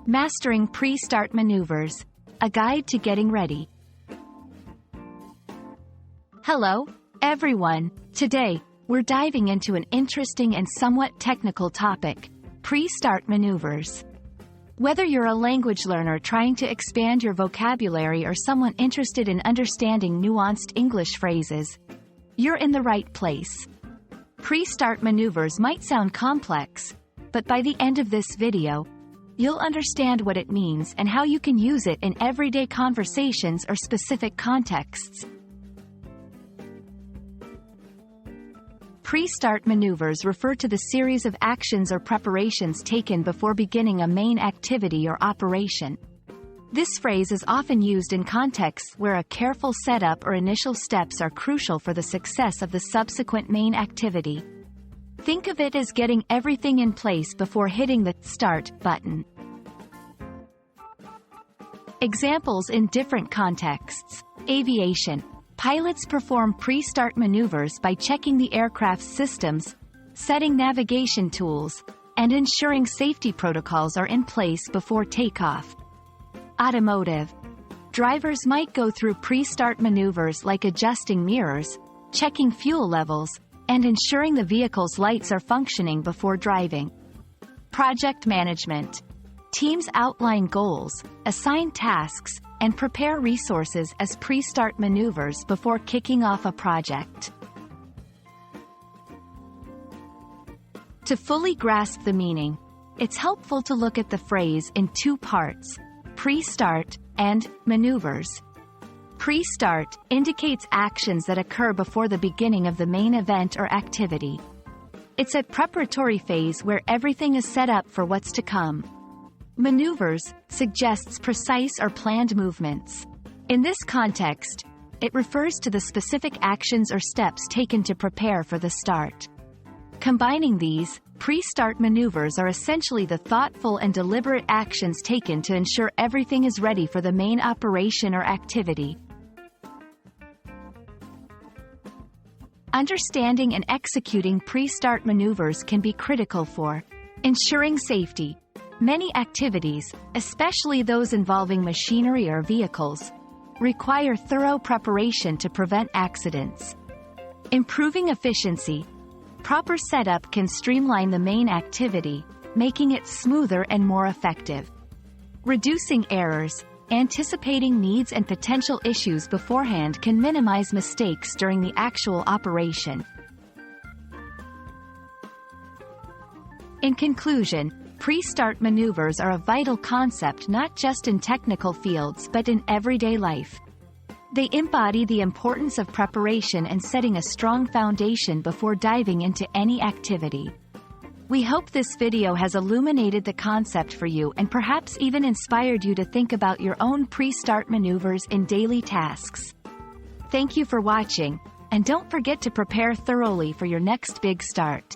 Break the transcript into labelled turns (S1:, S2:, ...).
S1: Mastering Pre-Start Maneuvers, a guide to getting ready. Hello, everyone. Today, we're diving into an interesting and somewhat technical topic, pre-start maneuvers. Whether you're a language learner trying to expand your vocabulary or someone interested in understanding nuanced English phrases, you're in the right place. Pre-start maneuvers might sound complex, but by the end of this video, you'll understand what it means and how you can use it in everyday conversations or specific contexts. Pre-start maneuvers refer to the series of actions or preparations taken before beginning a main activity or operation. This phrase is often used in contexts where a careful setup or initial steps are crucial for the success of the subsequent main activity. Think of it as getting everything in place before hitting the Start button. Examples in different contexts. Aviation. Pilots perform pre-start maneuvers by checking the aircraft's systems, setting navigation tools, and ensuring safety protocols are in place before takeoff. Automotive. Drivers might go through pre-start maneuvers like adjusting mirrors, checking fuel levels, and ensuring the vehicle's lights are functioning before driving. Project management. Teams outline goals, assign tasks, and prepare resources as pre-start maneuvers before kicking off a project. To fully grasp the meaning, it's helpful to look at the phrase in two parts: pre-start and maneuvers. Pre-start indicates actions that occur before the beginning of the main event or activity. It's a preparatory phase where everything is set up for what's to come. Maneuvers suggests precise or planned movements. In this context, it refers to the specific actions or steps taken to prepare for the start. Combining these, pre-start maneuvers are essentially the thoughtful and deliberate actions taken to ensure everything is ready for the main operation or activity. Understanding and executing pre-start maneuvers can be critical for ensuring safety. Many activities, especially those involving machinery or vehicles, require thorough preparation to prevent accidents. Improving efficiency. Proper setup can streamline the main activity, making it smoother and more effective. Reducing errors. Anticipating needs and potential issues beforehand can minimize mistakes during the actual operation. In conclusion, pre-start maneuvers are a vital concept not just in technical fields but in everyday life. They embody the importance of preparation and setting a strong foundation before diving into any activity. We hope this video has illuminated the concept for you and perhaps even inspired you to think about your own pre-start maneuvers in daily tasks. Thank you for watching, and don't forget to prepare thoroughly for your next big start.